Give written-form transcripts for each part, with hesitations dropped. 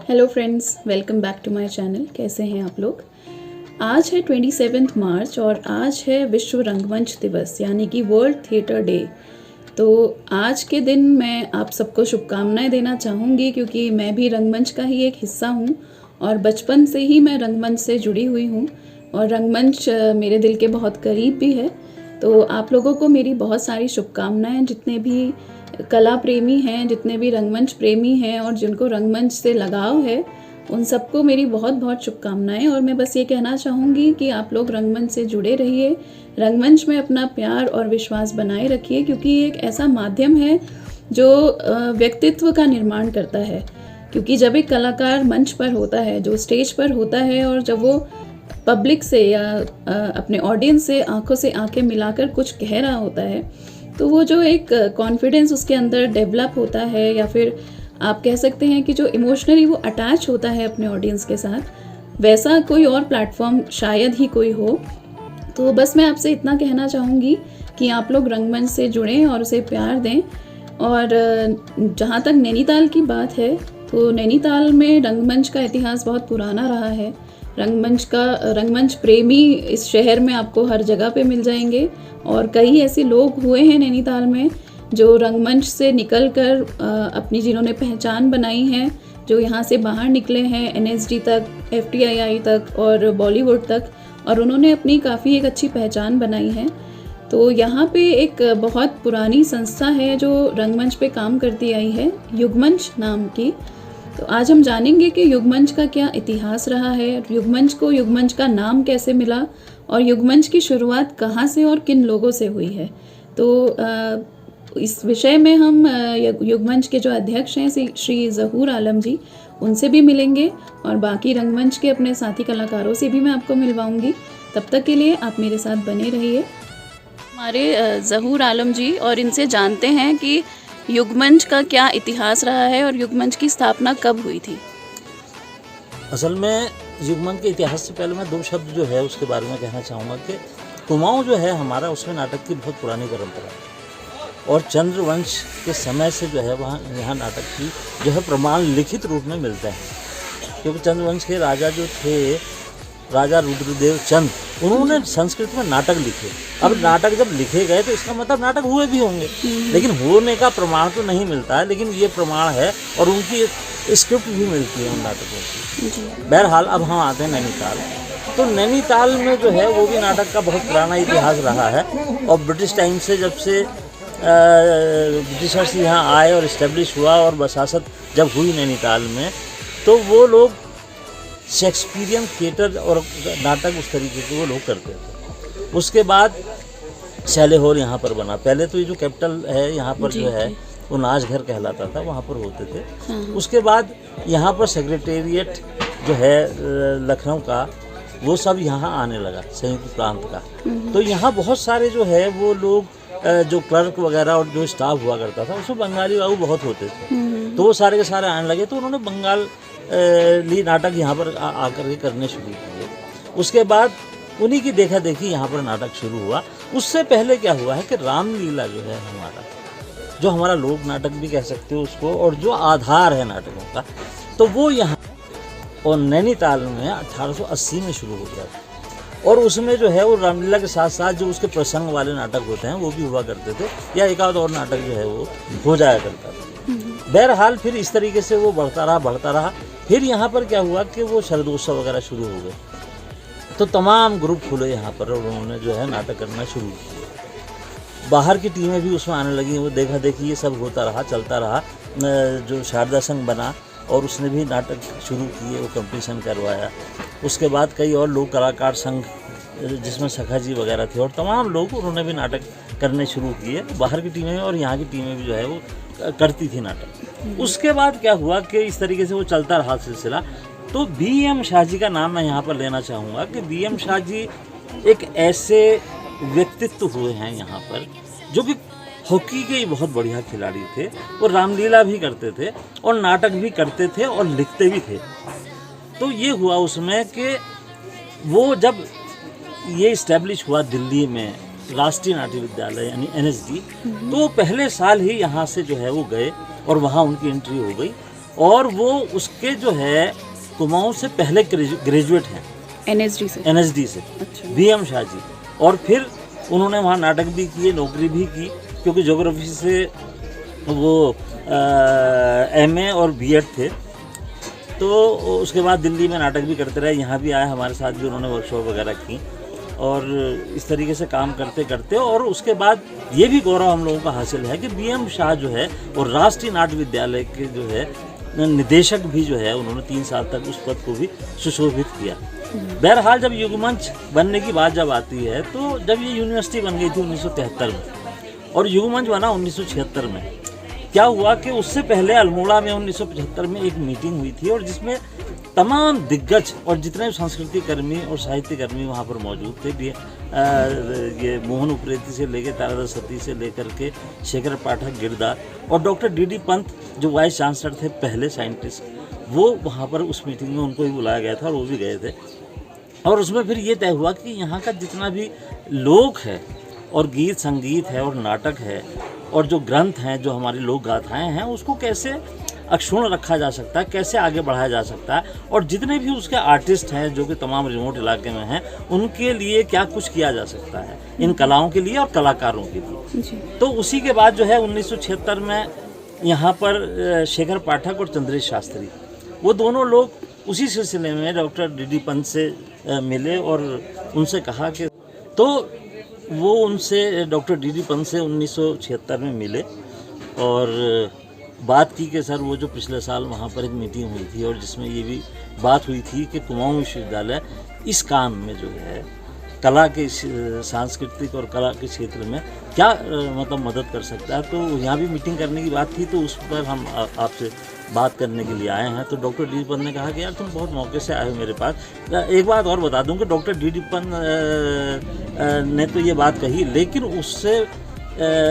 Hello friends, welcome back to my channel. कैसे हैं आप लोग। आज है 27 मार्च और आज है विश्व रंगमंच दिवस यानी कि वर्ल्ड थिएटर डे। तो आज के दिन मैं आप सबको शुभकामनाएं देना चाहूँगी क्योंकि मैं भी रंगमंच का ही एक हिस्सा हूँ और बचपन से ही मैं रंगमंच से जुड़ी हुई हूँ और रंगमंच मेरे दिल के बहुत करीब भी है। तो आप लोगों को मेरी बहुत सारी शुभकामनाएं, जितने भी कला प्रेमी हैं, जितने भी रंगमंच प्रेमी हैं और जिनको रंगमंच से लगाव है, उन सबको मेरी बहुत बहुत शुभकामनाएं। और मैं बस ये कहना चाहूँगी कि आप लोग रंगमंच से जुड़े रहिए, रंगमंच में अपना प्यार और विश्वास बनाए रखिए क्योंकि ये एक ऐसा माध्यम है जो व्यक्तित्व का निर्माण करता है। क्योंकि जब एक कलाकार मंच पर होता है, जो स्टेज पर होता है और जब वो पब्लिक से या अपने ऑडियंस से आंखों से आंखें मिलाकर कुछ कह रहा होता है, तो वो जो एक कॉन्फिडेंस उसके अंदर डेवलप होता है या फिर आप कह सकते हैं कि जो इमोशनली वो अटैच होता है अपने ऑडियंस के साथ, वैसा कोई और प्लेटफॉर्म शायद ही कोई हो। तो बस मैं आपसे इतना कहना चाहूँगी कि आप लोग रंगमंच से जुड़ें और उसे प्यार दें। और जहाँ तक नैनीताल की बात है, तो नैनीताल में रंगमंच का इतिहास बहुत पुराना रहा है। रंगमंच प्रेमी इस शहर में आपको हर जगह पे मिल जाएंगे और कई ऐसे लोग हुए हैं नैनीताल में जो रंगमंच से निकलकर अपनी जिन्होंने पहचान बनाई है, जो यहाँ से बाहर निकले हैं NSD तक, FTII तक और बॉलीवुड तक, और उन्होंने अपनी काफ़ी एक अच्छी पहचान बनाई है। तो यहाँ पे एक बहुत पुरानी संस्था है जो रंगमंच पे काम करती आई है, युगमंच नाम की। तो आज हम जानेंगे कि युगमंच का क्या इतिहास रहा है, युगमंच का नाम कैसे मिला और युगमंच की शुरुआत कहाँ से और किन लोगों से हुई है। तो इस विषय में हम युगमंच के जो अध्यक्ष हैं श्री ज़हूर आलम जी, उनसे भी मिलेंगे और बाकी रंगमंच के अपने साथी कलाकारों से भी मैं आपको मिलवाऊंगी। तब तक के लिए आप मेरे साथ बने रहिए। हमारे ज़हूर आलम जी, और इनसे जानते हैं कि युगमंच का क्या इतिहास रहा है और युगमंच की स्थापना कब हुई थी। असल में युगमंच के इतिहास से पहले मैं दो शब्द जो है उसके बारे में कहना चाहूँगा कि कुमाऊँ जो है हमारा, उसमें नाटक की बहुत पुरानी परंपरा है और चंद्रवंश के समय से जो है वहाँ यहाँ नाटक की जो है प्रमाण लिखित रूप में मिलते हैं। क्योंकि चंद्रवंश के राजा जो थे, राजा रुद्रदेव चंद, उन्होंने संस्कृत में नाटक लिखे। अब नाटक जब लिखे गए तो इसका मतलब नाटक हुए भी होंगे, लेकिन होने का प्रमाण तो नहीं मिलता है, लेकिन ये प्रमाण है और उनकी स्क्रिप्ट भी मिलती है उन नाटकों की। बहरहाल अब हम आते हैं नैनीताल। तो नैनीताल में जो है वो भी नाटक का बहुत पुराना इतिहास रहा है और ब्रिटिश टाइम से, जब से ब्रिटिशर्स यहाँ आए और इस्टेब्लिश हुआ और बसासत जब हुई नैनीताल में, तो वो लोग शेक्सपियरियन थिएटर और नाटक उस तरीके के वो लोग करते थे। उसके बाद शैले हॉल यहाँ पर बना। पहले तो ये जो कैपिटल है यहाँ पर जो है वो नाचघर कहलाता था, वहाँ पर होते थे। उसके बाद यहाँ पर सेक्रेटेरिएट जो है लखनऊ का, वो सब यहाँ आने लगा, संयुक्त प्रांत का। तो यहाँ बहुत सारे जो है वो लोग, जो क्लर्क वगैरह और जो स्टाफ हुआ करता था, उसमें बंगाली बाबू बहुत होते थे। तो वो सारे के सारे आने लगे, तो उन्होंने बंगाली नाटक यहाँ पर आकर के करने शुरू किए। उसके बाद उन्हीं की देखा देखी यहाँ पर नाटक शुरू हुआ। उससे पहले क्या हुआ है कि रामलीला जो है हमारा, जो हमारा लोक नाटक भी कह सकते हो उसको, और जो आधार है नाटकों का, तो वो यहाँ और नैनीताल में 1880 में शुरू हो गया। और उसमें जो है वो रामलीला के साथ साथ जो उसके प्रसंग वाले नाटक होते हैं वो भी हुआ करते थे, या एक आध और नाटक जो है वो हो जाया करता था। बहरहाल फिर इस तरीके से वो बढ़ता रहा। फिर यहाँ पर क्या हुआ कि वो शरदोत्सव वगैरह शुरू हो गए, तो तमाम ग्रुप खुले यहाँ पर और उन्होंने जो है नाटक करना शुरू किया। बाहर की टीमें भी उसमें आने लगी, वो देखा देखी ये सब होता रहा, चलता रहा। जो शारदा संघ बना और उसने भी नाटक शुरू किए, वो कंपटीशन करवाया। उसके बाद कई और लोक कलाकार संघ, जिसमें सखा जी वगैरह थे, और तमाम लोग, उन्होंने भी नाटक करने शुरू किए। बाहर की टीमें और यहाँ की टीमें भी जो है वो करती थी नाटक। उसके बाद क्या हुआ कि इस तरीके से वो चलता रहा सिलसिला। तो BM शाह जी का नाम मैं यहाँ पर लेना चाहूँगा कि BM शाह जी एक ऐसे व्यक्तित्व हुए हैं यहाँ पर जो कि हॉकी के बहुत बढ़िया खिलाड़ी थे, वो रामलीला भी करते थे और नाटक भी करते थे और लिखते भी थे। तो ये हुआ उसमें कि वो जब ये इस्टेब्लिश हुआ दिल्ली में राष्ट्रीय नाट्य विद्यालय यानी NSD, तो पहले साल ही यहाँ से जो है वो गए और वहाँ उनकी एंट्री हो गई और वो उसके जो है कुमाऊं से पहले ग्रेजुएट हैं, NSD से। अच्छा। BM शाह जी। और फिर उन्होंने वहाँ नाटक भी किए, नौकरी भी की, क्योंकि ज्योग्राफी से वो MA और B.Ed थे। तो उसके बाद दिल्ली में नाटक भी करते रहे, यहाँ भी आए, हमारे साथ भी उन्होंने वर्कशॉप वगैरह की, और इस तरीके से काम करते करते और उसके बाद ये भी गौरव हम लोगों का हासिल है कि BM शाह जो है और राष्ट्रीय नाट्य विद्यालय के जो है निदेशक भी जो है, उन्होंने 3 साल तक उस पद को भी सुशोभित किया। बहरहाल जब युगमंच बनने की बात जब आती है, तो जब ये यूनिवर्सिटी बन गई थी 1973 में और युगमंच बना 1976 में, क्या हुआ कि उससे पहले अल्मोड़ा में 1975 में एक मीटिंग हुई थी, और जिसमें तमाम दिग्गज और जितने संस्कृति कर्मी और साहित्य कर्मी वहाँ पर मौजूद थे। ये मोहन उप्रेती से लेकर तारादास सती से लेकर के शेखर पाठक गिरदार और डॉक्टर D.D. पंत जो वाइस चांसलर थे, पहले साइंटिस्ट, वो वहाँ पर उस मीटिंग में उनको भी बुलाया गया था और वो भी गए थे। और उसमें फिर ये तय हुआ कि यहाँ का जितना भी लोक है और गीत संगीत है और नाटक है और जो ग्रंथ हैं, जो हमारी लोक गाथाएँ हैं, उसको कैसे अक्षुण्ण रखा जा सकता है, कैसे आगे बढ़ाया जा सकता है, और जितने भी उसके आर्टिस्ट हैं जो कि तमाम रिमोट इलाके में हैं, उनके लिए क्या कुछ किया जा सकता है, इन कलाओं के लिए और कलाकारों के लिए। तो उसी के बाद जो है 1976 में यहाँ पर शेखर पाठक और चंद्रेश शास्त्री, वो दोनों लोग उसी सिलसिले में डॉक्टर D.D. पंत से मिले और उनसे कहा कि, तो वो उनसे डॉक्टर D.D. पंत से 1976 में मिले और बात की कि सर वो जो पिछले साल वहाँ पर एक मीटिंग हुई थी और जिसमें ये भी बात हुई थी कि कुमाऊं विश्वविद्यालय इस काम में जो है कला के सांस्कृतिक और कला के क्षेत्र में क्या मतलब मदद कर सकता है, तो यहाँ भी मीटिंग करने की बात थी, तो उस पर हम आपसे बात करने के लिए आए हैं। तो डॉक्टर D.D. पंत ने कहा कि यार तुम बहुत मौके से आए हो मेरे पास। एक बात और बता दूं कि डॉक्टर D.D. पंत ने तो ये बात कही, लेकिन उससे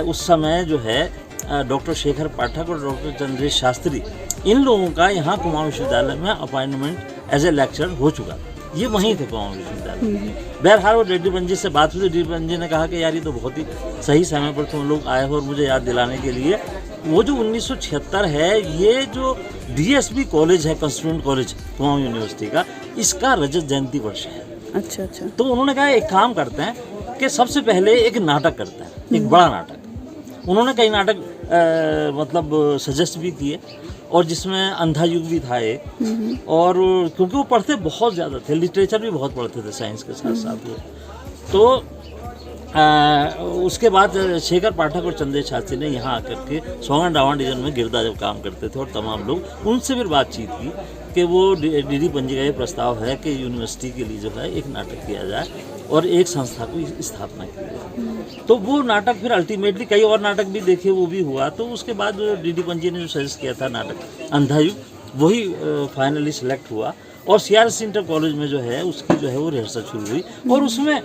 उस समय जो है डॉक्टर शेखर पाठक और डॉक्टर चंद्रेश शास्त्री, इन लोगों का यहाँ कुमाऊं विश्वविद्यालय में अपॉइंटमेंट एज ए लेक्चरर हो चुका, ये वहीं थे कुमाऊं विश्वविद्यालय में। बहरहाल वो D.D. पंत जी से बात हुई तो D.D. पंत जी ने कहा कि यार ये तो बहुत ही सही समय पर तुम लोग आए हो, और मुझे याद दिलाने के लिए वो जो 1976 है, ये जो DSB कॉलेज है, कंस्टिट्यूएंट कॉलेज कुमाऊं यूनिवर्सिटी का, इसका रजत जयंती वर्ष है। अच्छा। तो उन्होंने कहा एक काम करते हैं कि सबसे पहले एक नाटक करते हैं, एक बड़ा नाटक। उन्होंने कई नाटक मतलब सजेस्ट भी किए, और जिसमें अंधा युग भी था एक, और क्योंकि वो पढ़ते बहुत ज़्यादा थे, लिटरेचर भी बहुत पढ़ते थे साइंस के साथ साथ वो। तो उसके बाद शेखर पाठक और चंद्रेश शास्त्री ने यहाँ आकर के सौगन रावण डिवीजन में गिरदा जब काम करते थे, और तमाम लोग उनसे फिर बातचीत की कि वो D.D. पंत जी का ये प्रस्ताव है कि यूनिवर्सिटी के लिए जो है एक नाटक किया जाए और एक संस्था की स्थापना की जाए। तो वो नाटक फिर अल्टीमेटली कई और नाटक भी देखे, वो भी हुआ। तो उसके बाद D.D. पंत जी ने जो सजेस्ट किया था नाटक अंधा युग, वही फाइनली सिलेक्ट हुआ, और CRC इंटर कॉलेज में जो है उसकी जो है वो रिहर्सल शुरू हुई, और उसमें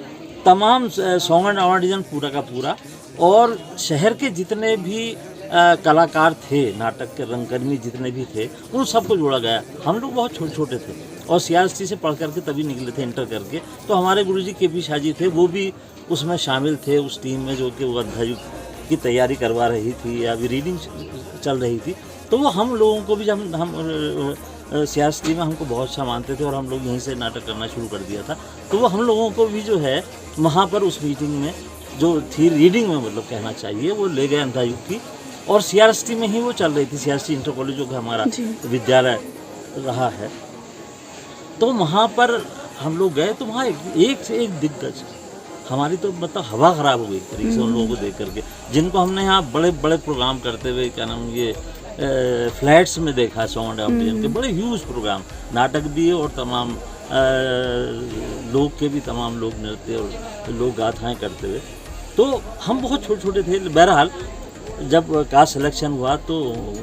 तमाम सौगन रावण डिवीजन पूरा का पूरा और शहर के जितने भी कलाकार थे, नाटक के रंगकर्मी जितने भी थे, उन सबको जोड़ा गया। हम लोग बहुत छोटे छोटे थे और CRC से पढ़ करके तभी निकले थे इंटर करके। तो हमारे गुरुजी KP शाह जी थे, वो भी उसमें शामिल थे उस टीम में, जो कि वो अंधा युग की तैयारी करवा रही थी या अभी रीडिंग चल रही थी। तो वो हम लोगों को भी, जब हम CRC में हमको बहुत अच्छा मानते थे और हम लोग यहीं से नाटक करना शुरू कर दिया था, तो वो हम लोगों को भी जो है वहाँ पर उस मीटिंग में जो थी रीडिंग में, मतलब कहना चाहिए, वो ले गए अंधा युग की, और CRC में ही वो चल रही थी, CRC इंटर कॉलेज जो कि हमारा विद्यालय रहा है। तो वहाँ पर हम लोग गए, तो वहाँ एक से एक दिग्गज, हमारी तो मतलब हवा ख़राब हो गई एक तरीके से उन लोगों को देख करके, जिनको हमने यहाँ बड़े बड़े प्रोग्राम करते हुए, क्या नाम, ये फ्लैट्स में देखा, सौगन रावण डिवीजन के बड़े ह्यूज प्रोग्राम, नाटक भी और तमाम लोग के भी, तमाम लोग नृत्य और लोग गाथाएँ करते हुए। तो हम बहुत छोटे छोटे थे। बहरहाल जब कास्ट सिलेक्शन हुआ तो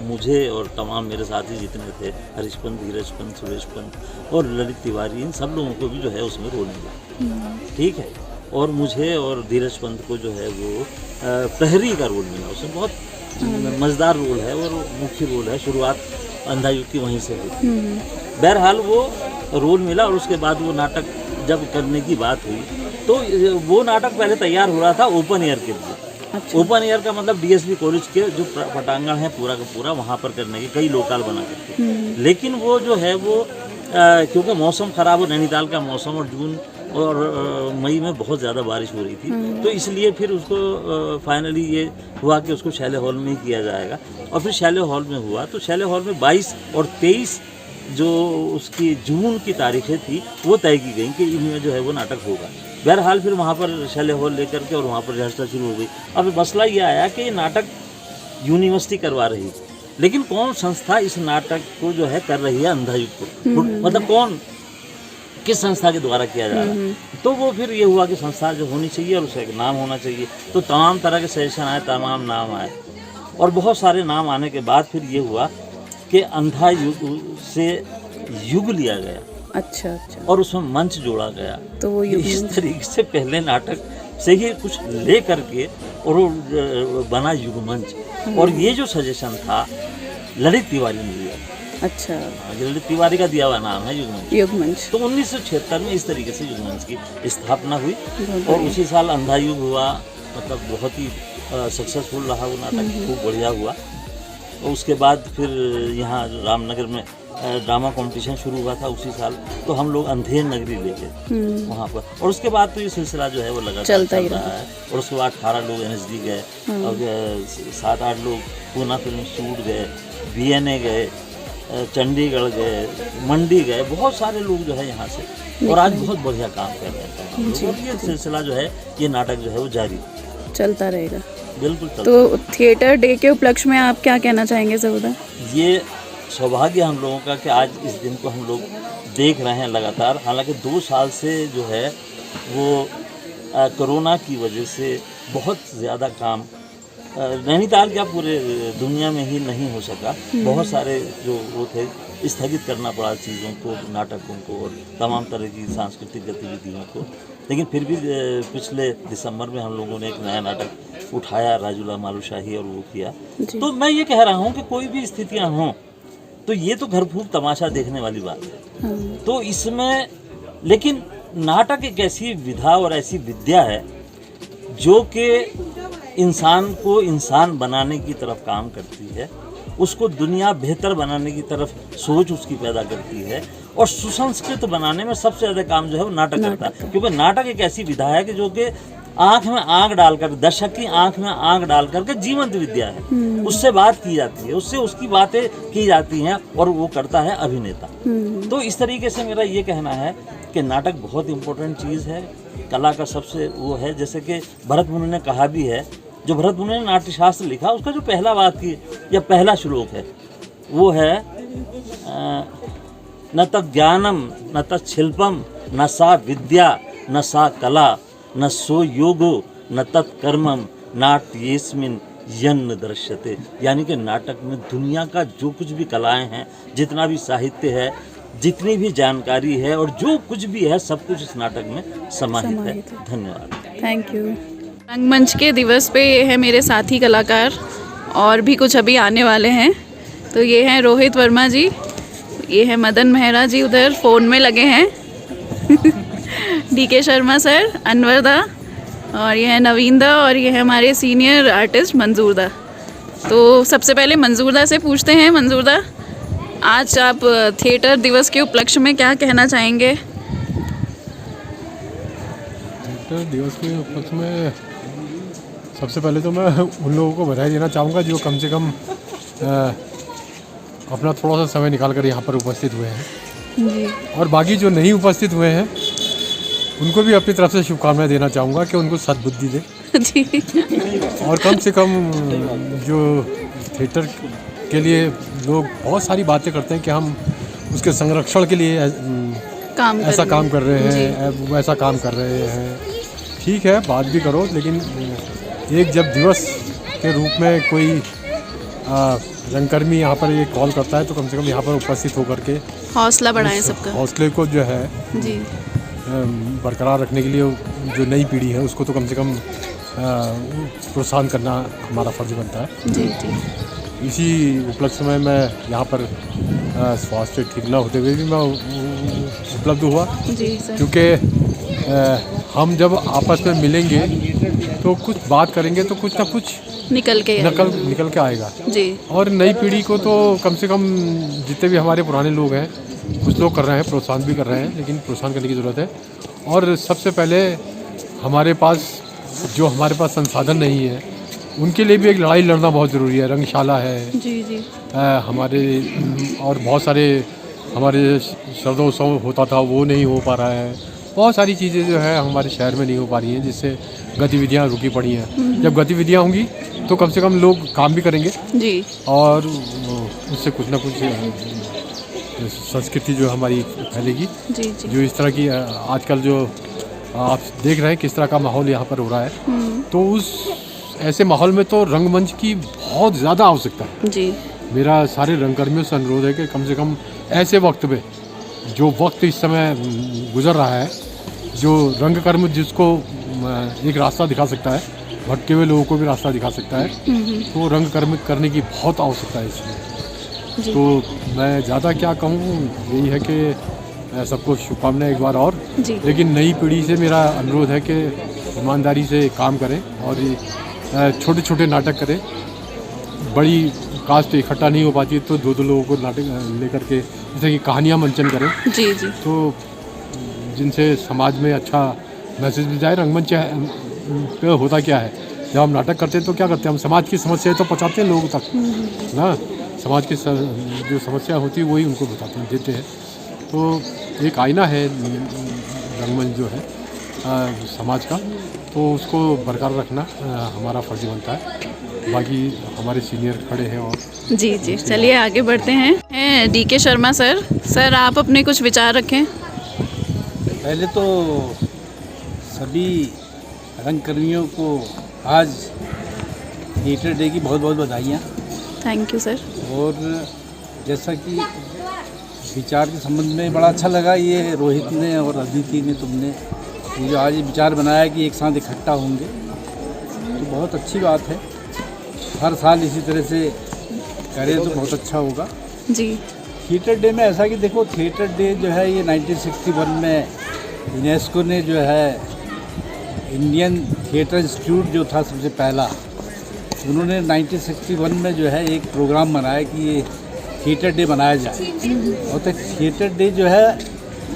मुझे और तमाम मेरे साथी जितने थे, हरीश पंत, धीरज पंत, सुरेश पंत और ललित तिवारी, इन सब लोगों को भी जो है उसमें रोल मिला, ठीक है। और मुझे और धीरज पंत को जो है वो प्रहरी का रोल मिला, उसमें बहुत मज़ेदार रोल है और मुख्य रोल है। शुरुआत अंधा युग की वहीं से हुई। बहरहाल वो रोल मिला, और उसके बाद वो नाटक जब करने की बात हुई तो वो नाटक पहले तैयार हो रहा था ओपन एयर के लिए, अच्छा। ओपन एयर का मतलब डीएसपी कॉलेज के जो पटांगण है पूरा का पूरा वहाँ पर करने के कई लोकाल बना करके, लेकिन वो जो है वो क्योंकि मौसम ख़राब हो, नैनीताल का मौसम और जून और मई में बहुत ज़्यादा बारिश हो रही थी, तो इसलिए फिर उसको फाइनली ये हुआ कि उसको शैले हॉल में ही किया जाएगा। और फिर शैले हॉल में हुआ, तो शैले हॉल में 22 और 23 जो उसकी जून की तारीखें थी वो तय की गई कि इनमें जो है वो नाटक होगा। बहरहाल फिर वहाँ पर शैले हॉल लेकर के और वहाँ पर रिहर्सल शुरू हो गई। अब मसला ये आया कि ये नाटक यूनिवर्सिटी करवा रही, लेकिन कौन संस्था इस नाटक को जो है कर रही है अंधा युग को, मतलब कौन किस संस्था के द्वारा किया जा रहा है। तो वो फिर ये हुआ कि संस्था जो होनी चाहिए और उसका एक नाम होना चाहिए। तो तमाम तरह के सजेशन आए, तमाम नाम आए, और बहुत सारे नाम आने के बाद फिर ये हुआ कि अंधा युग से युग लिया गया। अच्छा अच्छा। और उसमें मंच जोड़ा गया। तो वो इस तरीके से पहले नाटक से ही कुछ ले करके और वो बना युग मंच। और ये जो सजेशन था ललित तिवारी ने दिया। अच्छा। ललित तिवारी का दिया हुआ नाम है युग मंच। तो 1976 में इस तरीके से युग मंच की स्थापना हुई और उसी साल अंधा युग हुआ। मतलब बहुत ही सक्सेसफुल रहा वो नाटक, खूब बढ़िया हुआ। और उसके बाद फिर यहाँ रामनगर में ड्रामा कंपटीशन शुरू हुआ था उसी साल, तो हम लोग अंधेर नगरी ले गए वहाँ पर। और उसके बाद तो ये सिलसिला जो है वो लगातार चलता ही रहा है। और उसके बाद 18 लोग NSD गए और 7-8 लोग पूना फिल्म इंस्टीट्यूट गए, BNA गए, चंडीगढ़ गए, मंडी गए, बहुत सारे लोग जो है यहाँ से, और आज बहुत बढ़िया काम कर रहे हैं। और ये सिलसिला जो है, ये नाटक जो है वो जारी चलता रहेगा। बिल्कुल। तो थिएटर डे के उपलक्ष्य में आप क्या कहना चाहेंगे ज़बूदा? ये सौभाग्य हम लोगों का कि आज इस दिन को हम लोग देख रहे हैं लगातार। हालांकि 2 साल से जो है वो कोरोना की वजह से बहुत ज़्यादा काम नैनीताल क्या पूरे दुनिया में ही नहीं हो सका। बहुत सारे जो वो थे स्थगित करना पड़ा चीज़ों को, नाटकों को और तमाम तरह की सांस्कृतिक गतिविधियों को। लेकिन फिर भी पिछले दिसंबर में हम लोगों ने एक नया नाटक उठाया, राजूला मालूशाही, और वो किया। तो मैं ये कह रहा हूँ कि कोई भी स्थितियाँ हों तो ये तो घर फूक तमाशा देखने वाली बात है। तो इसमें लेकिन नाटक एक ऐसी विधा और ऐसी विद्या है जो कि इंसान को इंसान बनाने की तरफ काम करती है, उसको दुनिया बेहतर बनाने की तरफ सोच उसकी पैदा करती है, और सुसंस्कृत बनाने में सबसे ज़्यादा काम जो है वो नाटक करता है। क्योंकि नाटक एक ऐसी विधा है कि जो कि आँख में आँख डालकर, दर्शक की आँख में आँख डाल करके जीवंत विद्या है। उससे बात की जाती है, उससे उसकी बातें की जाती हैं, और वो करता है अभिनेता। तो इस तरीके से मेरा ये कहना है कि नाटक बहुत इम्पोर्टेंट चीज़ है, कला का सबसे वो है। जैसे कि भरत मुनि ने कहा भी है, जो भरत मुनि ने नाट्यशास्त्र लिखा उसका जो पहला वाक्य या पहला श्लोक है वो है न तत् ज्ञानम न तत् शिल्पम न सा विद्या न सा कला न सो योगो न तत्कर्मम नाट्येस्मिन् यन्न दृश्यते। यानी कि नाटक में दुनिया का जो कुछ भी कलाएं हैं, जितना भी साहित्य है, जितनी भी जानकारी है, और जो कुछ भी है, सब कुछ इस नाटक में समाहित है। धन्यवाद। Thank you. रंगमंच के दिवस पे ये है मेरे साथी कलाकार, और भी कुछ अभी आने वाले हैं। तो ये हैं रोहित वर्मा जी, ये है मदन मेहरा जी उधर फ़ोन में लगे हैं DK शर्मा सर, अनवर दा, और ये है नवीन दा, और ये है हमारे सीनियर आर्टिस्ट मंजूर दा। तो सबसे पहले मंजूर दा से पूछते हैं। मंजूर दा, आज आप थिएटर दिवस के उपलक्ष्य में क्या कहना चाहेंगे? थिएटर दिवस के उपलक्ष्य में सबसे पहले तो मैं उन लोगों को बधाई देना चाहूँगा जो कम से कम अपना थोड़ा सा समय निकाल कर यहाँ पर उपस्थित हुए हैं जी। और बाकी जो नहीं उपस्थित हुए हैं उनको भी अपनी तरफ से शुभकामनाएं देना चाहूँगा कि उनको सद्बुद्धि दे जी। और कम से कम जो थिएटर के लिए लोग बहुत सारी बातें करते हैं कि हम उसके संरक्षण के लिए ऐसा काम कर रहे हैं, वैसा काम कर रहे हैं। ठीक है, बात भी करो, लेकिन एक जब दिवस के रूप में कोई रंगकर्मी यहाँ पर ये कॉल करता है तो कम से कम यहाँ पर उपस्थित होकर के हौसला बढ़ाएं सबका, हौसले को जो है जी बरकरार रखने के लिए जो नई पीढ़ी है उसको तो कम से कम प्रोत्साहन करना हमारा फर्ज बनता है। जी जी। इसी उपलक्ष्य में मैं यहाँ पर स्वास्थ्य ठीक न होते हुए भी मैं उपलब्ध हुआ, जी सर। क्योंकि हम जब आपस में मिलेंगे तो कुछ बात करेंगे तो कुछ ना कुछ निकल के आएगा जी। और नई पीढ़ी को तो कम से कम जितने भी हमारे पुराने लोग हैं कुछ लोग कर रहे हैं, प्रोत्साहन भी कर रहे हैं, लेकिन प्रोत्साहन करने की ज़रूरत है। और सबसे पहले हमारे पास संसाधन नहीं है उनके लिए भी एक लड़ाई लड़ना बहुत ज़रूरी है। रंगशाला है जी जी। हमारे और बहुत सारे हमारे शरदोत्सव होता था वो नहीं हो पा रहा है। बहुत सारी चीज़ें जो है हमारे शहर में नहीं हो पा रही हैं, जिससे गतिविधियाँ रुकी पड़ी हैं। जब गतिविधियाँ होंगी तो कम से कम लोग काम भी करेंगे जी, और उससे कुछ ना कुछ संस्कृति जो हमारी फैलेगी। जी जी। जो इस तरह की आजकल जो आप देख रहे हैं किस तरह का माहौल यहाँ पर हो रहा है, तो उस ऐसे माहौल में तो रंगमंच की बहुत ज़्यादा आवश्यकता है जी। मेरा सारे रंगकर्मियों से अनुरोध है कि कम से कम ऐसे वक्त में जो वक्त इस समय गुजर रहा है, जो रंगकर्म जिसको एक रास्ता दिखा सकता है, भटके हुए लोगों को भी रास्ता दिखा सकता है, तो रंगकर्म करने की बहुत आवश्यकता है इसमें। तो मैं ज़्यादा क्या कहूँ, यही है कि सबको शुभकामनाएं एक बार और। लेकिन नई पीढ़ी से मेरा अनुरोध है कि ईमानदारी से काम करें और छोटे छोटे नाटक करें। बड़ी कास्ट इकट्ठा नहीं हो पाती तो दो लोगों को नाटक लेकर के जैसे कि कहानियाँ मंचन करें जी जी, तो जिनसे समाज में अच्छा मैसेज भी जाए। रंगमंच पे होता क्या है, जब हम नाटक करते हैं तो क्या करते हैं, हम समाज की समस्याएं तो पहुँचाते हैं लोगों तक ना। समाज की जो समस्या होती है वही उनको बताते हैं, देते हैं। तो एक आईना है रंगमंच जो है समाज का, तो उसको बरकरार रखना हमारा फर्ज बनता है। बाकी हमारे सीनियर खड़े हैं और जी जी। चलिए आगे बढ़ते हैं। DK शर्मा सर, आप अपने कुछ विचार रखें। पहले तो सभी रंगकर्मियों को आज थिएटर डे की बहुत बहुत बधाइयाँ। Thank you sir. और जैसा कि विचार के संबंध में बड़ा अच्छा लगा, ये रोहित ने और अदिति ने तुमने ये जो आज ये विचार बनाया कि एक साथ इकट्ठा होंगे, तो बहुत अच्छी बात है। हर साल इसी तरह से करें तो बहुत अच्छा होगा जी। थिएटर डे में ऐसा कि देखो, थिएटर डे जो है ये 1961 में यूनेस्को ने जो है इंडियन थिएटर इंस्टीट्यूट जो था सबसे पहला, उन्होंने 1961 में जो है एक प्रोग्राम बनाया कि ये थिएटर डे मनाया जाए। और तो थिएटर डे जो है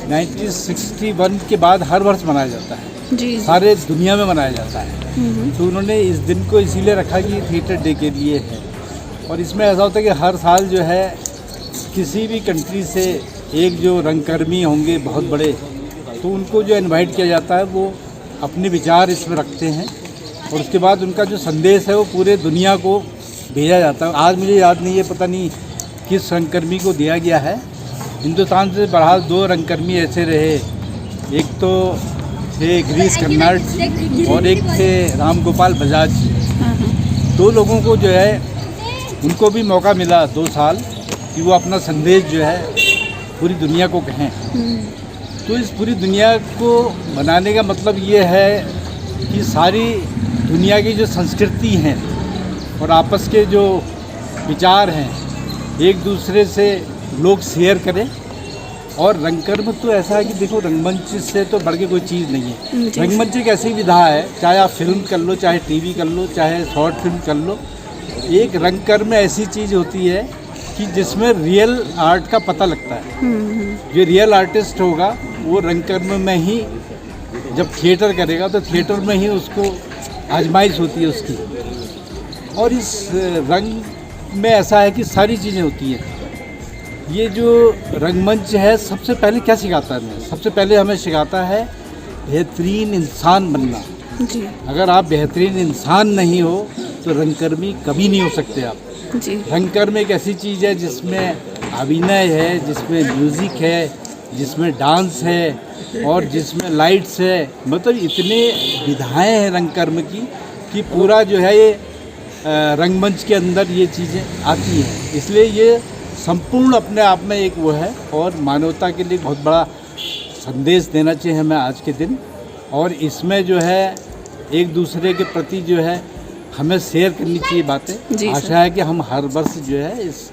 1961 के बाद हर वर्ष मनाया जाता है जी, सारे दुनिया में मनाया जाता है। तो उन्होंने इस दिन को इसीलिए रखा कि ये थिएटर डे के लिए है। और इसमें ऐसा होता है कि हर साल जो है किसी भी कंट्री से एक जो रंगकर्मी होंगे बहुत बड़े, तो उनको जो इनवाइट किया जाता है वो अपने विचार इसमें रखते हैं और उसके बाद उनका जो संदेश है वो पूरे दुनिया को भेजा जाता है। आज मुझे याद नहीं है, पता नहीं किस रंगकर्मी को दिया गया है। हिंदुस्तान से बहरहाल 2 रंगकर्मी ऐसे रहे, एक तो थे गिरीश कर्नाड और एक थे राम गोपाल बजाज। 2 लोगों को जो है उनको भी मौका मिला 2 साल कि वो अपना संदेश जो है पूरी दुनिया को कहें। तो इस पूरी दुनिया को बनाने का मतलब ये है कि सारी दुनिया की जो संस्कृति हैं और आपस के जो विचार हैं एक दूसरे से लोग शेयर करें। और रंगकर्म तो ऐसा है कि देखो, रंगमंच से तो बढ़ के कोई चीज़ नहीं है। रंगमंच एक ऐसी विधा है, चाहे आप फिल्म कर लो, चाहे टीवी कर लो, चाहे शॉर्ट फिल्म कर लो, एक रंगकर्म ऐसी चीज़ होती है कि जिसमें रियल आर्ट का पता लगता है। जो रियल आर्टिस्ट होगा वो रंगकर्म में ही जब थिएटर करेगा तो थिएटर में ही उसको आजमाइश होती है उसकी। और इस रंग में ऐसा है कि सारी चीज़ें होती हैं। ये जो रंगमंच है सबसे पहले क्या सिखाता है हमें? सबसे पहले हमें सिखाता है बेहतरीन इंसान बनना जी। अगर आप बेहतरीन इंसान नहीं हो तो रंगकर्मी कभी नहीं हो सकते आप जी। रंगकर्म एक ऐसी चीज़ है जिसमें अभिनय है, जिसमें म्यूज़िक है, जिसमें डांस है और जिसमें लाइट्स है। मतलब इतने विधाएं हैं रंगकर्म की कि पूरा जो है ये रंगमंच के अंदर ये चीज़ें आती हैं। इसलिए ये संपूर्ण अपने आप में एक वो है और मानवता के लिए बहुत बड़ा संदेश देना चाहिए हमें आज के दिन। और इसमें जो है एक दूसरे के प्रति जो है हमें शेयर करनी चाहिए बातें। आशा है कि हम हर वर्ष जो है इस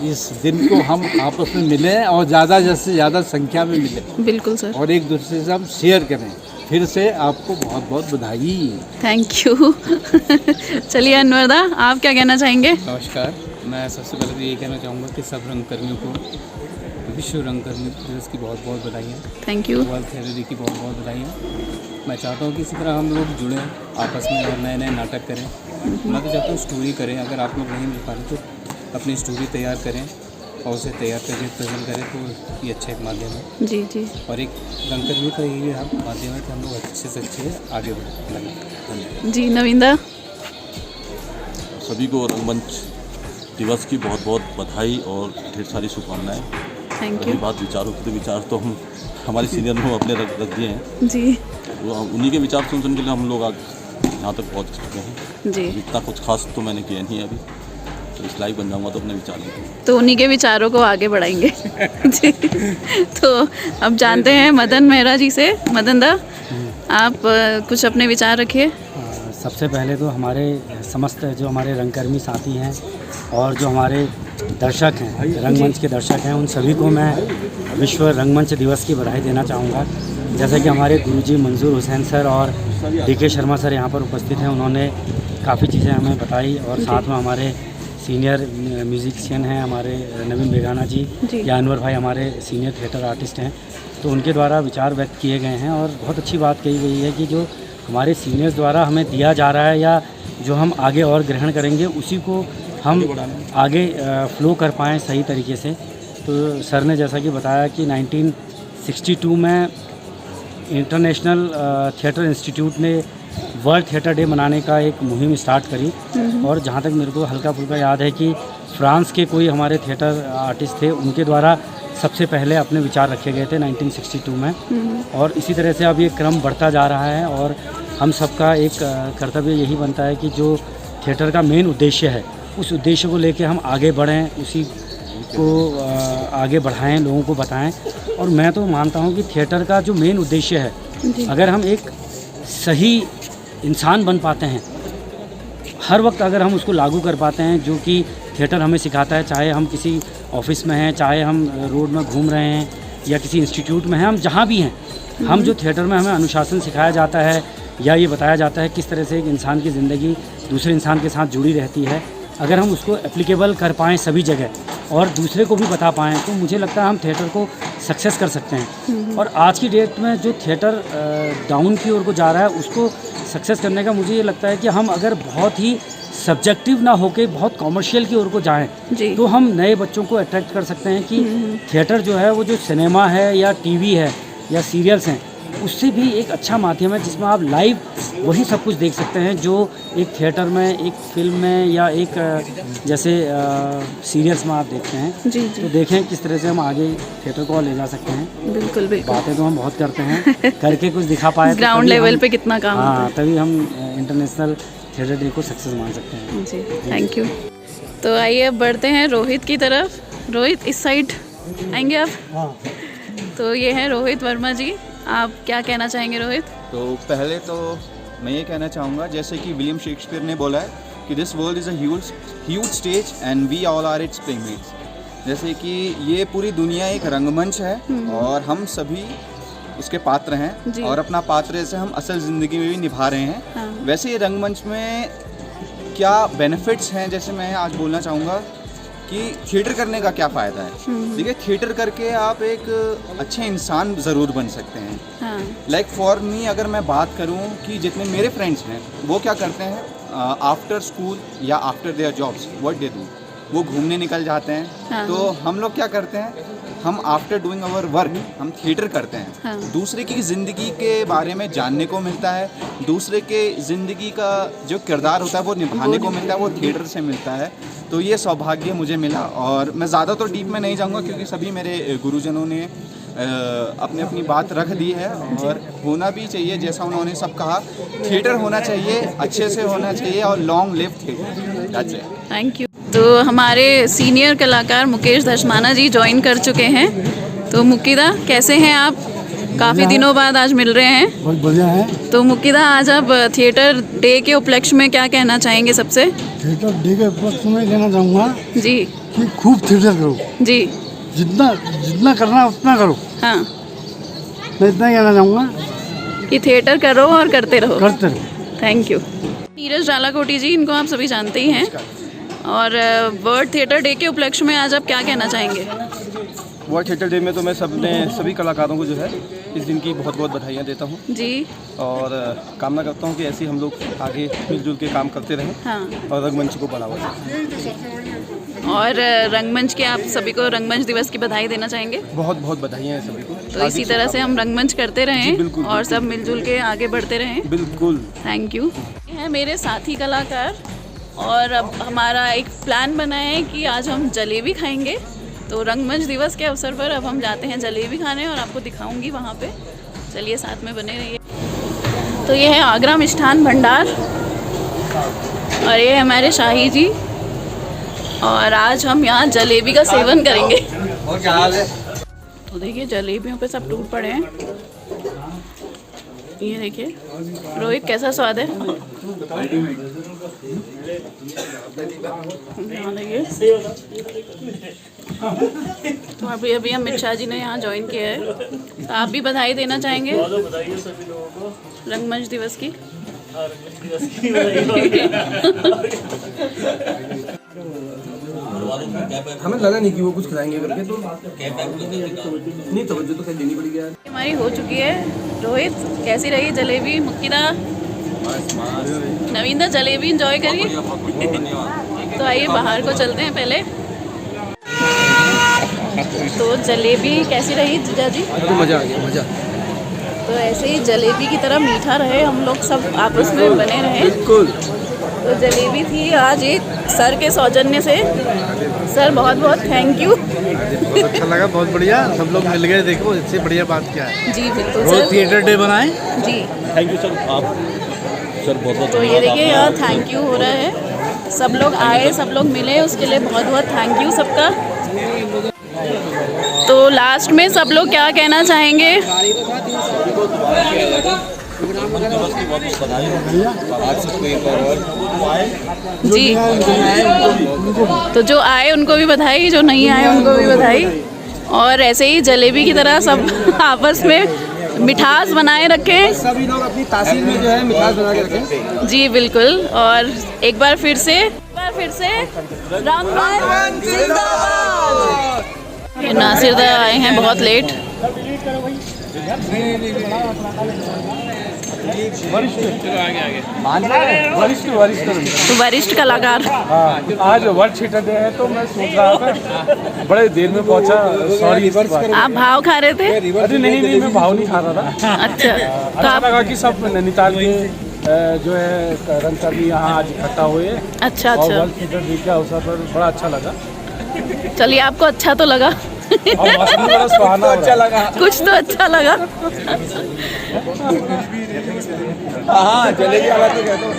इस दिन को हम आपस में मिलें और ज़्यादा से ज़्यादा संख्या में मिलें बिल्कुल सर। और एक दूसरे से हम शेयर करें। फिर से आपको बहुत बहुत बधाई। Thank you. चलिए अनवर दा, आप क्या कहना चाहेंगे? नमस्कार। मैं सबसे पहले तो ये कहना चाहूँगा कि सब रंगकर्मियों को विश्व रंगकर्मी दिवस की बहुत बहुत बधाइयाँ। Thank you. World theatre day की बहुत बहुत बधाइयाँ। मैं चाहता हूँ कि इसी तरह हम लोग जुड़ें आपस में और नए नए नाटक करें। मैं तो चाहता हूँ स्टोरी करें, अगर आप लोग नहीं मिल पा रहे तो अपनी स्टोरी तैयार करें और उसे तैयार करके प्रेजेंट करें, तो ये अच्छा एक माध्यम है। जी जी। और एक रंगकर्मी का यही माध्यम है कि हम लोग अच्छे से अच्छे आगे बढ़ें। जी नवींदा। सभी को रंगमंच दिवस की बहुत बहुत बधाई और ढेर सारी शुभकामनाएं। थैंक रही यू। बात विचारों की, तो विचार तो हम हमारे सीनियर ने अपने रख दिए हैं। जी वो उन्हीं के विचार सुन के लिए हम लोग आज यहाँ तक पहुँच चुके हैं। जी। इतना कुछ खास तो मैंने किया नहीं है अभी, तो इस लाइव बन जाऊँगा तो अपने विचार लेंगे। तो उन्हीं के विचारों को आगे बढ़ाएंगे। जी। तो अब जानते हैं मदन मेहरा जी से। मदन दा, आप कुछ अपने विचार रखिए। सबसे पहले तो हमारे समस्त जो हमारे रंगकर्मी साथी हैं और जो हमारे दर्शक हैं, रंगमंच के दर्शक हैं, उन सभी को मैं विश्व रंगमंच दिवस की बधाई देना चाहूँगा। जैसे कि हमारे गुरुजी मंजूर हुसैन सर और डीके शर्मा सर यहाँ पर उपस्थित हैं, उन्होंने काफ़ी चीज़ें हमें बताई और साथ में हमारे सीनियर म्यूजिशियन हैं हमारे नवीन बेगाना जी या अनवर भाई हमारे सीनियर थिएटर आर्टिस्ट हैं, तो उनके द्वारा विचार व्यक्त किए गए हैं और बहुत अच्छी बात कही गई है कि जो हमारे सीनियर्स द्वारा हमें दिया जा रहा है या जो हम आगे और ग्रहण करेंगे उसी को हम आगे फ्लो कर पाएँ सही तरीके से। तो सर ने जैसा कि बताया कि 1962 में इंटरनेशनल थिएटर इंस्टीट्यूट ने वर्ल्ड थिएटर डे मनाने का एक मुहिम स्टार्ट करी और जहाँ तक मेरे को हल्का फुल्का याद है कि फ्रांस के कोई हमारे थिएटर आर्टिस्ट थे, उनके द्वारा सबसे पहले अपने विचार रखे गए थे 1962 में। और इसी तरह से अब ये क्रम बढ़ता जा रहा है और हम सबका एक कर्तव्य यही बनता है कि जो थिएटर का मेन उद्देश्य है उस उद्देश्य को लेके हम आगे बढ़ें, उसी को आगे बढ़ाएं, लोगों को बताएं। और मैं तो मानता हूं कि थिएटर का जो मेन उद्देश्य है, अगर हम एक सही इंसान बन पाते हैं, हर वक्त अगर हम उसको लागू कर पाते हैं जो कि थिएटर हमें सिखाता है, चाहे हम किसी ऑफिस में हैं, चाहे हम रोड में घूम रहे हैं या किसी इंस्टीट्यूट में हैं, हम जहाँ भी हैं, हम जो थिएटर में हमें अनुशासन सिखाया जाता है या ये बताया जाता है किस तरह से एक इंसान की ज़िंदगी दूसरे इंसान के साथ जुड़ी रहती है, अगर हम उसको एप्लीकेबल कर पाएँ सभी जगह और दूसरे को भी बता पाएँ, तो मुझे लगता है हम थिएटर को सक्सेस कर सकते हैं। और आज की डेट में जो थिएटर डाउन की ओर को जा रहा है, उसको सक्सेस करने का मुझे ये लगता है कि हम अगर बहुत ही सब्जेक्टिव ना होके बहुत कॉमर्शियल की ओर को जाएं, तो हम नए बच्चों को अट्रैक्ट कर सकते हैं कि थिएटर जो है वो जो सिनेमा है या टीवी है या सीरियल्स हैं, उससे भी एक अच्छा माध्यम है जिसमें आप लाइव वही सब कुछ देख सकते हैं जो एक थिएटर में, एक फिल्म में या एक जैसे सीरियल्स में आप देखते हैं। जी। तो देखें किस तरह से हम आगे थिएटर को ले जा सकते हैं। बिल्कुल बिल्कुल। बातें तो हम बहुत करते हैं, करके कुछ दिखा पाए तो ग्राउंड लेवल पे कितना काम होता है। हाँ, तभी हम इंटरनेशनल थिएटर डे को सक्सेस मान सकते हैं। जी थैंक यू। तो आइए अब बढ़ते हैं रोहित की तरफ। रोहित इस साइड आएंगे आप। तो ये है रोहित वर्मा जी, आप क्या कहना चाहेंगे रोहित? तो पहले तो मैं ये कहना चाहूँगा, जैसे कि विलियम शेक्सपियर ने बोला है कि this world is a huge stage and we all are its playmates. जैसे कि ये पूरी दुनिया एक रंगमंच है और हम सभी उसके पात्र हैं और अपना पात्र जैसे हम असल ज़िंदगी में भी निभा रहे हैं। हाँ। वैसे ये रंगमंच में क्या बेनिफिट्स हैं, जैसे मैं आज बोलना चाहूँगा कि थिएटर करने का क्या फ़ायदा है। देखिए, थिएटर करके आप एक अच्छे इंसान ज़रूर बन सकते हैं। हाँ। लाइक फॉर मी, अगर मैं बात करूं कि जितने मेरे फ्रेंड्स हैं वो क्या करते हैं, आफ्टर स्कूल या after their jobs what they do, वो घूमने निकल जाते हैं। हाँ। तो हम लोग क्या करते हैं, हम आफ्टर डूइंग आवर वर्क हम थिएटर करते हैं। हाँ। दूसरे की ज़िंदगी के बारे में जानने को मिलता है, दूसरे के ज़िंदगी का जो किरदार होता है वो निभाने को मिलता है, वो थिएटर से मिलता है। तो ये सौभाग्य मुझे मिला और मैं ज़्यादा तो डीप में नहीं जाऊँगा क्योंकि सभी मेरे गुरुजनों ने अपनी अपनी बात रख दी है और होना भी चाहिए। जैसा उन्होंने सब कहा, थिएटर होना चाहिए, अच्छे से होना चाहिए और long live theatre. That's it. Thank you. तो हमारे सीनियर कलाकार मुकेश धर्माना जी ज्वाइन कर चुके हैं। तो मुक्कीदा, कैसे हैं आप? काफ़ी दिनों बाद आज मिल रहे हैं। बहुत बढ़िया है। तो मुक्कीदा, आज आप थिएटर डे के उपलक्ष्य में क्या कहना चाहेंगे? सबसे थिएटर डे के उपलक्ष्य में कहना चाहूँगा जी कि खूब थिएटर करो, जी जितना जितना करना उतना करो। हाँ, मैं इतना कहना चाहूँगा, कि थिएटर करो और करते रहो। करते रहो। Thank you. नीरज डालाकोटी जी, इनको आप सभी जानते ही हैं, और वर्ल्ड थिएटर डे के उपलक्ष्य में आज आप क्या कहना चाहेंगे? वर्ल्ड थिएटर डे में तो मैं सभी कलाकारों को जो है इस दिन की बहुत बहुत बधाइयाँ देता हूँ जी, और कामना करता हूँ कि ऐसे ही हम लोग आगे मिलजुल के काम करते रहें हाँ। और रंगमंच को बढ़ावा दें। और रंगमंच के आप सभी को रंगमंच दिवस की बधाई देना चाहेंगे? बहुत बहुत बधाइयाँ हैं सभी को। तो इसी तरह से हम रंगमंच करते रहें बिल्कुल, और सब मिलजुल के आगे बढ़ते रहें। बिल्कुल, थैंक यू। ये हैं मेरे साथी कलाकार, और अब हमारा एक प्लान बना है कि आज हम जलेबी खाएंगे। तो रंगमंच दिवस के अवसर पर अब हम जाते हैं जलेबी खाने, और आपको दिखाऊंगी वहाँ पे। चलिए साथ में बने रहिए। तो ये है आगरा मिष्ठान भंडार, और ये है हमारे शाही जी, और आज हम यहाँ जलेबी का सेवन करेंगे। और क्या हाल है? तो देखिए जलेबियों पे सब टूट पड़े हैं। ये देखिए रोहित, कैसा स्वाद है? यहाँ देखिए, तो अभी अभी अमित शाह जी ने यहाँ ज्वाइन किया है। तो आप भी बधाई देना चाहेंगे रंगमंच दिवस की? हमें लगा नहीं कि वो कुछ खिलाएंगे करके, तो नहीं तवज्जो तो देनी पड़ेगी यार। हमारी हो चुकी है। रोहित, कैसी रही जलेबी? मुक्कीदा, नवीनदा, जलेबी एंजॉय करिए। तो आइए बाहर को चलते हैं पहले। तो जलेबी कैसी रही जीजा जी? मज़ा आ गया, मज़ा। तो ऐसे ही जलेबी की तरह मीठा रहे, हम लोग सब आपस में बने रहे। बिल्कुल। तो जलेबी थी आज एक सर के सौजन्य से। सर बहुत बहुत थैंक यू। बहुत अच्छा लगा, बहुत बढ़िया, सब लोग मिल गए। देखो इससे बढ़िया बात क्या है। जी बिल्कुल रोज सर। थिएटर डे बनाएं। जी थैंक यू सर, आप सर बहुत तो ये देखिए यहाँ थैंक यू हो रहा है। सब लोग आए, सब लोग मिले, उसके लिए बहुत बहुत थैंक यू सबका। तो लास्ट में सब लोग क्या कहना चाहेंगे? जी, तो जो आए उनको भी बधाई, जो नहीं आए उनको भी बधाई। और ऐसे ही जलेबी की तरह सब आपस में मिठास बनाए रखें। सभी लोग अपनी तासीर में जो है मिठास बना के रखें। जी बिल्कुल। और एक बार फिर से रंगमंच जिंदाबाद। ये नासिरदा आए हैं बहुत लेट। तो वरिष्ठ कलाकार। आज वर्ल्ड थिएटर डे है, तो मैं सोच रहा था, बड़े देर में पहुंचा, सॉरी। आप भाव खा रहे थे? अरे नहीं, मैं भाव नहीं खा रहा था। अच्छा, तो अच्छा लगा कि सब नैनीताल के जो है रंगकर्मी यहाँ आज इकट्ठा हुए। अच्छा और अच्छा, वर्ल्ड थिएटर डे के अवसर पर बड़ा अच्छा लगा। चलिए आपको अच्छा तो लगा। और मौसम भी बड़ा सुहाना, अच्छा लगा। कुछ तो अच्छा लगा। हाँ, जलेबी वाला तो कहता हूँ।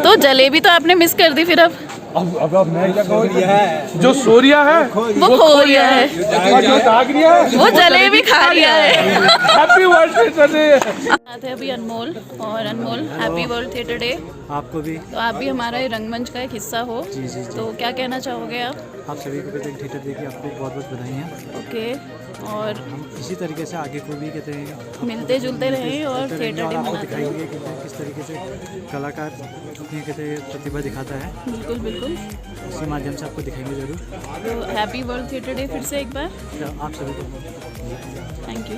तो जलेबी तो आपने मिस कर दी फिर। अब मैं क्या कहूँ, जो सोरिया है वो खो रिया है, और जो दाग रिया है वो जलेबी खा रिया है। Happy world theatre day. आते हैं अभी अनमोल, और अनमोल हैप्पी वर्ल्ड थिएटर डे। आपको भी। तो आप भी हमारा ये रंगमंच का एक हिस्सा हो। तो क्या कहना चाहोगे आप सभी को कहते हैं थिएटर डे की आपको बहुत बहुत बधाइयाँ। ओके, और हम इसी तरीके से आगे को भी कहते हैं मिलते जुलते रहें और थिएटर डे आपको मनाते रहें। दिखाएंगे कि किस तरीके से कलाकार अपनी कहते हैं प्रतिभा दिखाता है। बिल्कुल बिल्कुल। इसी माध्यम से आपको दिखाएंगे ज़रूर। तो हैप्पी वर्ल्ड थिएटर डे फिर से एक बार। आप सभी को थैंक यू।